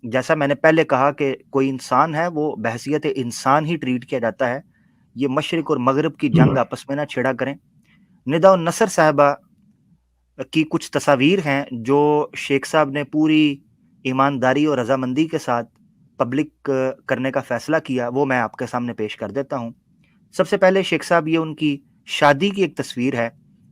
جیسا میں نے پہلے کہا کہ کوئی انسان ہے وہ بحیثیت انسان ہی ٹریٹ کیا جاتا ہے. یہ مشرق اور مغرب کی جنگ آپس میں نہ چھیڑا کریں. ندا النصر صاحبہ کی کچھ تصاویر ہیں جو شیخ صاحب نے پوری ایمانداری اور رضامندی کے ساتھ پبلک کرنے کا فیصلہ کیا، وہ میں آپ کے سامنے پیش کر دیتا ہوں. سب سے پہلے شیخ صاحب یہ ان کی شادی کی ایک تصویر ہے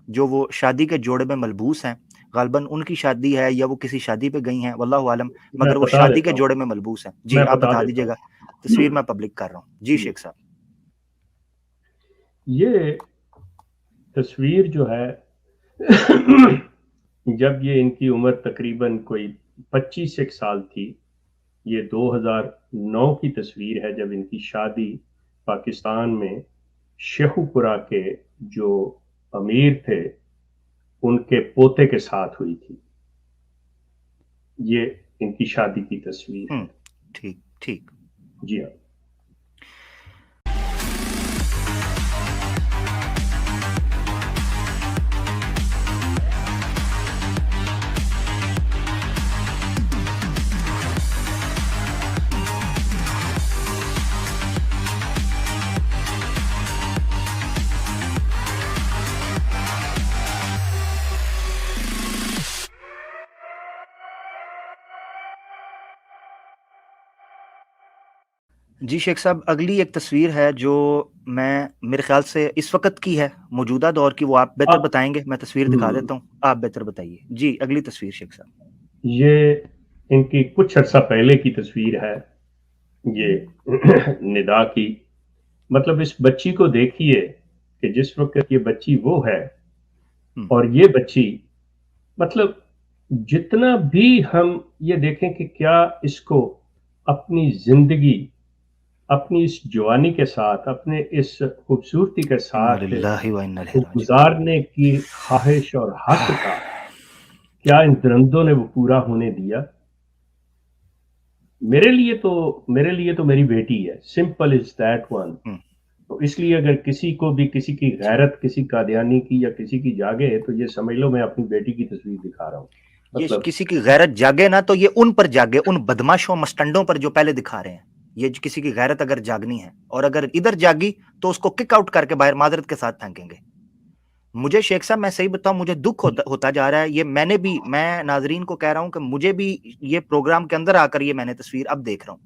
جو وہ شادی کے جوڑے میں ملبوس ہیں. غالباً ان کی شادی ہے یا وہ کسی شادی پہ گئی ہیں، واللہ عالم، میں مگر وہ بتا شادی دیتا کے ہوں جوڑے میں ملبوس ہیں. جی میں آپ بتا بتا دیتا دیجیے گا، ہوں تصویر میں پبلک کر رہا ہوں. جی شیخ صاحب. یہ تصویر جو ہے جب یہ ان کی عمر تقریباً کوئی 25 ایک سال تھی، یہ 2009 کی تصویر ہے جب ان کی شادی پاکستان میں شیخو پورہ کے جو امیر تھے ان کے پوتے کے ساتھ ہوئی تھی. یہ ان کی شادی کی تصویر ہے. ٹھیک ٹھیک. جی ہاں. جی شیخ صاحب، اگلی ایک تصویر ہے جو میں میرے خیال سے اس وقت کی ہے، موجودہ دور کی. وہ آپ بہتر بتائیں گے، میں تصویر دکھا دیتا ہوں، آپ بہتر بتائیے. جی اگلی تصویر شیخ صاحب. یہ ان کی کچھ عرصہ پہلے کی تصویر ہے، یہ ندا کی. مطلب اس بچی کو دیکھیے کہ جس وقت یہ بچی وہ ہے اور یہ بچی، مطلب جتنا بھی ہم یہ دیکھیں کہ کیا اس کو اپنی زندگی اپنی اس جوانی کے ساتھ، اپنے اس خوبصورتی کے انا ساتھ للہ و انا الیہ راجعون. گزارنے کی خواہش اور حق تھا، کیا ان درندوں نے وہ پورا ہونے دیا؟ میرے لیے تو میری بیٹی ہے، سمپل از دیٹ ون. تو اس لیے اگر کسی کو بھی کسی کی غیرت، کسی قادیانی کی یا کسی کی جاگے تو یہ سمجھ لو میں اپنی بیٹی کی تصویر دکھا رہا ہوں. یہ مطلب کسی کی غیرت جاگے نا تو یہ ان پر جاگے، ان بدماشوں مسٹنڈوں پر جو پہلے دکھا رہے ہیں. یہ کسی کی غیرت اگر جاگنی ہے اور اگر ادھر جاگی تو اس کو کک آؤٹ کر کے باہر معذرت کے ساتھ پھینکیں گے. مجھے شیخ صاحب میں صحیح بتاؤں، مجھے دکھ ہوتا جا رہا ہے. یہ میں ناظرین کو کہہ رہا ہوں کہ مجھے بھی یہ پروگرام کے اندر آ کر یہ میں نے تصویر اب دیکھ رہا ہوں.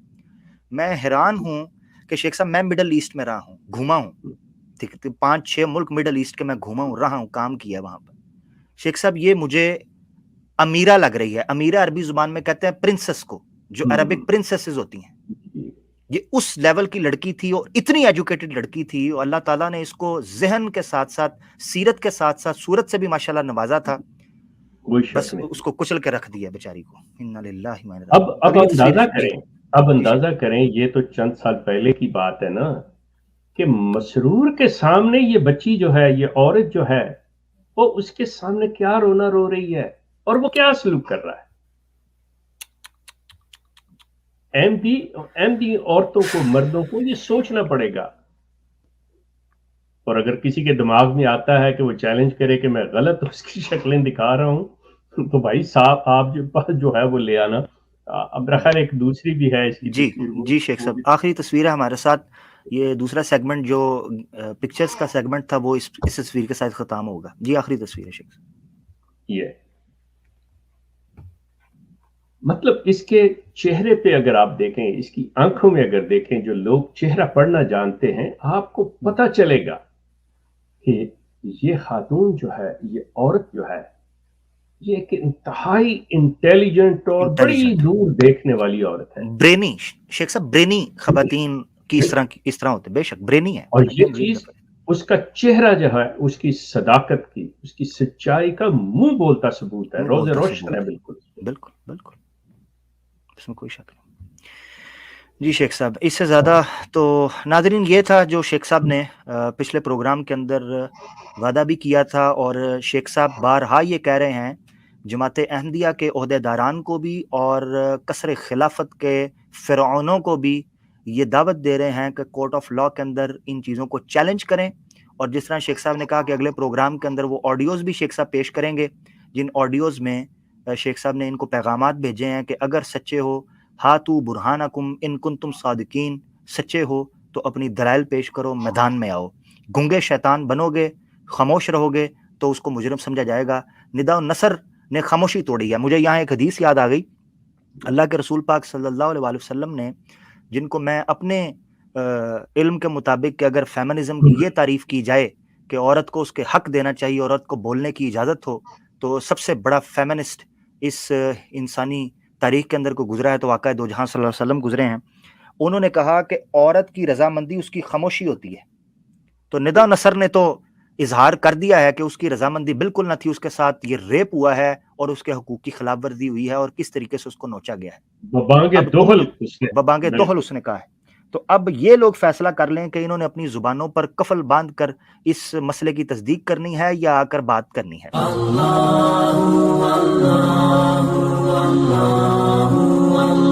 میں حیران ہوں کہ شیخ صاحب میں مڈل ایسٹ میں رہا ہوں، گھوما ہوں، ٹھیک 5-6 ملک مڈل ایسٹ کے میں گھوما ہوں، رہا ہوں، کام کیا وہاں پر. شیخ صاحب یہ مجھے امیرہ لگ رہی ہے. امیرہ عربی زبان میں کہتے ہیں پرنسس کو، جو عربک پرنسسز ہوتی ہیں. یہ اس لیول کی لڑکی تھی اور اتنی ایجوکیٹڈ لڑکی تھی، اور اللہ تعالیٰ نے اس کو ذہن کے ساتھ ساتھ سیرت کے ساتھ ساتھ صورت سے بھی ماشاءاللہ نوازا تھا. کوئی شک بس نہیں. اس کو کچل کے رکھ دیا بیچاری کو. انا للہ و انا الیہ اب راجعون. اگلی تصویر. اندازہ جی کریں، اب جی شیخ. اندازہ کریں، یہ تو چند سال پہلے کی بات ہے نا، کہ مسرور کے سامنے یہ بچی جو ہے، یہ عورت جو ہے، وہ اس کے سامنے کیا رونا رو رہی ہے اور وہ کیا سلوک کر رہا ہے. احمدی عورتوں کو، مردوں کو یہ سوچنا پڑے گا. اور اگر کسی کے دماغ میں آتا ہے کہ وہ چیلنج کرے کہ میں غلط اس کی شکلیں دکھا رہا ہوں تو بھائی صاحب آپ جو پاس جو ہے وہ لے آنا. اب رخر ایک دوسری بھی ہے اس کی جی تصویر، جی شیخ صاحب، آخری تصویر ہے ہمارے ساتھ. یہ دوسرا سیگمنٹ جو پکچرز کا سیگمنٹ تھا وہ اس تصویر کے ساتھ ختم ہوگا. جی آخری تصویر ہے شیخ صاحب. یہ مطلب اس کے چہرے پہ اگر آپ دیکھیں، اس کی آنکھوں میں اگر دیکھیں، جو لوگ چہرہ پڑھنا جانتے ہیں، آپ کو پتہ چلے گا کہ یہ خاتون جو ہے، یہ عورت جو ہے، یہ ایک انتہائی انٹیلیجنٹ اور بڑی دور دیکھنے والی عورت ہے. برینی شیخ صاحب، برینی خواتین کی اس طرح ہوتے، بے شک برینی ہے. اور یہ چیز اس کا چہرہ جو ہے، اس کی صداقت کی، اس کی سچائی کا منہ بولتا ثبوت ہے، روز روشن ہے بالکل. بالکل بالکل، اس میں کوئی شک نہیں. جی شیخ صاحب، اس سے زیادہ تو ناظرین یہ تھا جو شیخ صاحب نے پچھلے پروگرام کے اندر وعدہ بھی کیا تھا، اور شیخ صاحب بارہا یہ کہہ رہے ہیں جماعت احمدیہ کے عہدے داران کو بھی اور کثر خلافت کے فرعونوں کو بھی یہ دعوت دے رہے ہیں کہ کورٹ آف لاء کے اندر ان چیزوں کو چیلنج کریں. اور جس طرح شیخ صاحب نے کہا کہ اگلے پروگرام کے اندر وہ آڈیوز بھی شیخ صاحب پیش کریں گے، جن آڈیوز میں شیخ صاحب نے ان کو پیغامات بھیجے ہیں کہ اگر سچے ہو، ہاتو برہانکم ان کنتم صادقین، سچے ہو تو اپنی دلائل پیش کرو، میدان میں آؤ۔ گنگے شیطان بنو گے، خاموش رہو گے تو اس کو مجرم سمجھا جائے گا۔ نداء النصر نے خاموشی توڑی ہے۔ مجھے یہاں ایک حدیث یاد آ گئی، اللہ کے رسول پاک صلی اللہ علیہ وآلہ وسلم نے، جن کو میں اپنے علم کے مطابق کہ اگر فیمنزم کی یہ تعریف کی جائے کہ عورت کو اس کے حق دینا چاہیے، عورت کو بولنے کی اجازت ہو، تو سب سے بڑا فیمنسٹ اس انسانی تاریخ کے اندر کو گزرا ہے تو واقعہ دو جہاں صلی اللہ علیہ وسلم گزرے ہیں۔ انہوں نے کہا کہ عورت کی رضامندی اس کی خاموشی ہوتی ہے۔ تو نداء نصر نے تو اظہار کر دیا ہے کہ اس کی رضامندی بالکل نہ تھی، اس کے ساتھ یہ ریپ ہوا ہے اور اس کے حقوق کی خلاف ورزی ہوئی ہے اور کس طریقے سے اس کو نوچا گیا ہے، ببانگ اب دوہل اس نے ببانگ دوہل اس نے کہا ہے۔ تو اب یہ لوگ فیصلہ کر لیں کہ انہوں نے اپنی زبانوں پر قفل باندھ کر اس مسئلے کی تصدیق کرنی ہے یا آ کر بات کرنی ہے۔ اللہ اللہ اللہ